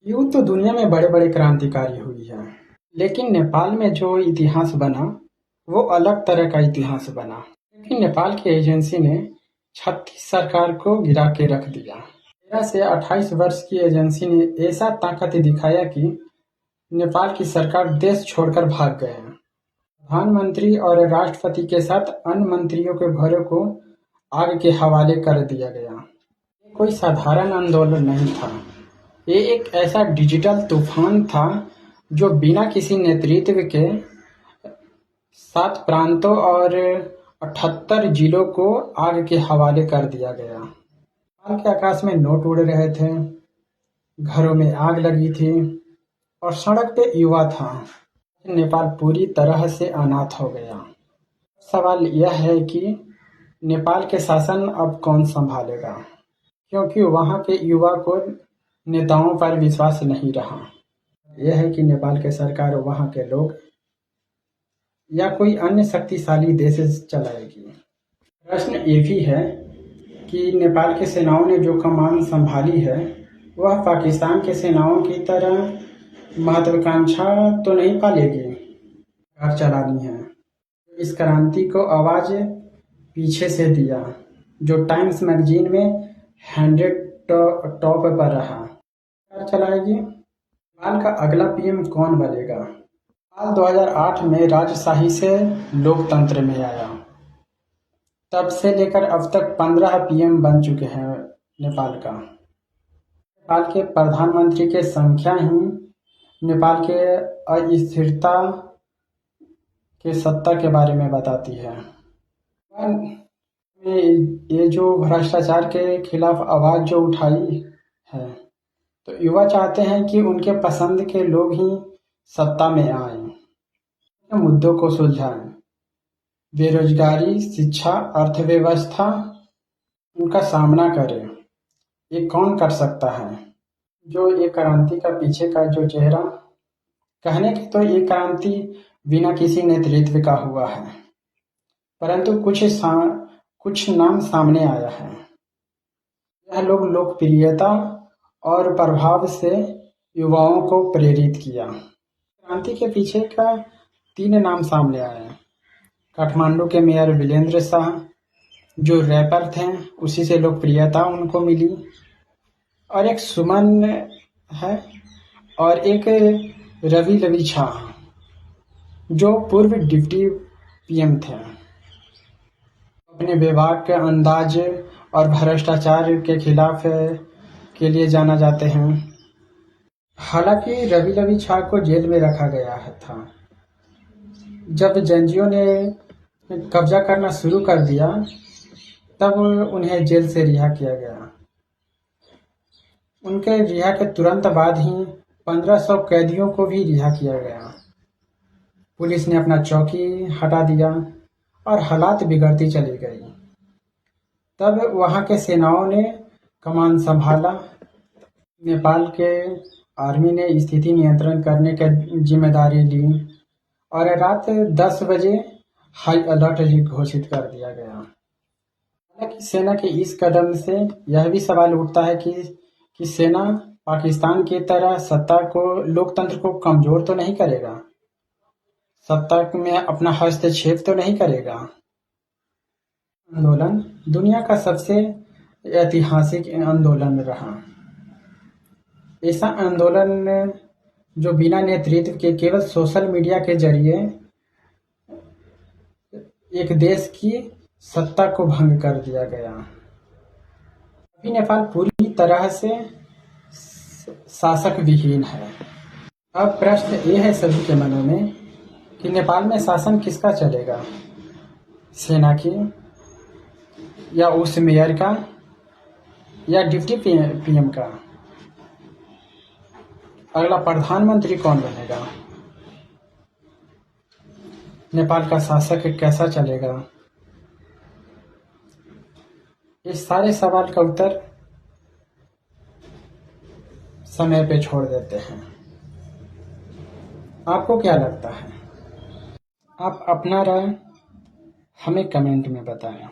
यूँ तो दुनिया में बड़े-बड़े क्रांतिकारी हुई हैं, लेकिन नेपाल में जो इतिहास बना, वो अलग तरह का इतिहास बना। क्योंकि नेपाल की एजेंसी ने 36 सरकार को गिरा के रख दिया। 13 से 28 वर्ष की एजेंसी ने ऐसा ताकत दिखाया कि नेपाल की सरकार देश छोड़कर भाग गए। प्रधानमंत्री और राष्ट्रपति के साथ अन्य मंत्रियों के घरों को आग के हवाले कर दिया गया। ये कोई साधारण आंदोलन नहीं था। ये एक ऐसा डिजिटल तूफान था जो बिना किसी नेतृत्व के 7 प्रांतों और 78 जिलों को आग के हवाले कर दिया गया। नेपाल के आकाश में नोट उड़ रहे थे, घरों में आग लगी थी और सड़क पे युवा था। नेपाल पूरी तरह से अनाथ हो गया। सवाल यह है कि नेपाल के शासन अब कौन संभालेगा, क्योंकि वहाँ के युवा को नेताओं पर विश्वास नहीं रहा। यह है कि नेपाल के सरकार वहाँ के लोग या कोई अन्य शक्तिशाली देश चलाएगी। प्रश्न ये भी है कि नेपाल के सेनाओं ने जो कमान संभाली है, वह पाकिस्तान के सेनाओं की तरह महत्वाकांक्षा तो नहीं पालेगी। सरकार चलानी है। इस क्रांति को आवाज पीछे से दिया, जो टाइम्स मैगजीन में 100 टॉप पर रहा। सरकार चलाएगी। नेपाल का अगला पीएम कौन बनेगा? साल 2008 में राजशाही से लोकतंत्र में आया। तब से लेकर अब तक 15 पीएम बन चुके हैं नेपाल का। नेपाल के प्रधानमंत्री की संख्या ही नेपाल के अस्थिरता के सत्ता के बारे में बताती है। ये जो भ्रष्टाचार के खिलाफ आवाज जो उठाई है, तो युवा चाहते हैं कि उनके पसंद के लोग ही सत्ता में आएं, मुद्दों को सुलझाएं। बेरोजगारी, शिक्षा, अर्थव्यवस्था, उनका सामना करें। ये कौन कर सकता है? जो ये क्रांति का पीछे का जो चेहरा, कहने के तो ये क्रांति बिना किसी नेतृत्व का हुआ है, परंतु कुछ नाम सामने आया है। यह लोग लोकप्रियता और प्रभाव से युवाओं को प्रेरित किया। क्रांति के पीछे का 3 नाम सामने आए। काठमांडू के मेयर वीरेंद्र शाह, जो रैपर थे, उसी से लोकप्रियता उनको मिली। और एक सुमन है और एक रवि लविछा, जो पूर्व डिप्टी पीएम थे। अपने विभाग के अंदाज और भ्रष्टाचार के खिलाफ के लिए जाना जाते हैं। हालांकि रवि लविछा को जेल में रखा गया था। जब जेएनयू ने कब्जा करना शुरू कर दिया, तब उन्हें जेल से रिहा किया गया। उनके रिहा के तुरंत बाद ही 1500 कैदियों को भी रिहा किया गया। पुलिस ने अपना चौकी हटा दिया और हालात बिगड़ती चली गई। तब वहां के सेनाओं ने कमान संभाला। नेपाल के आर्मी ने स्थिति नियंत्रण करने की जिम्मेदारी ली और रात 10 बजे हाई अलर्ट घोषित कर दिया गया। हालांकि सेना के इस कदम से यह भी सवाल उठता है कि सेना पाकिस्तान की तरह सत्ता को, लोकतंत्र को कमजोर तो नहीं करेगा, सत्ता में अपना हस्तक्षेप तो नहीं करेगा। आंदोलन दुनिया का सबसे ऐतिहासिक आंदोलन रहा। ऐसा आंदोलन जो बिना नेतृत्व के केवल सोशल मीडिया के जरिए एक देश की सत्ता को भंग कर दिया गया। अभी नेपाल पूरी तरह से शासक विहीन है। अब प्रश्न ये है सभी के मनों में कि नेपाल में शासन किसका चलेगा? सेना की, या उस मेयर का, या डिप्टी पीएम का? अगला प्रधानमंत्री कौन बनेगा? नेपाल का शासक कैसा चलेगा? इस सारे सवाल का उत्तर समय पे छोड़ देते हैं। आपको क्या लगता है? आप अपना राय हमें कमेंट में बताएं।